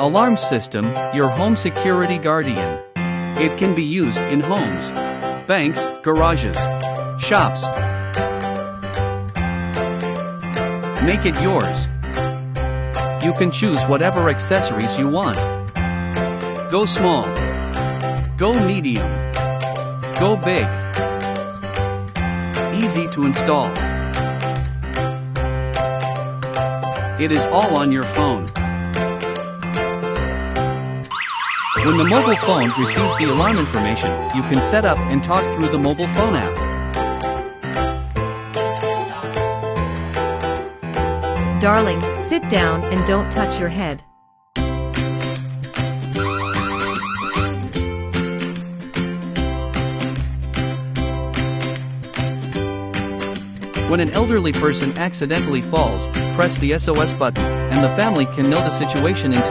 Alarm system, your home security guardian. It can be used in homes, banks, garages, shops. Make it yours. You can choose whatever accessories you want. Go small. Go medium. Go big. Easy to install. It is all on your phone. When the mobile phone receives the alarm information, you can set up and talk through the mobile phone app. Darling, sit down and don't touch your head. When an elderly person accidentally falls, press the SOS button, and the family can know the situation in time.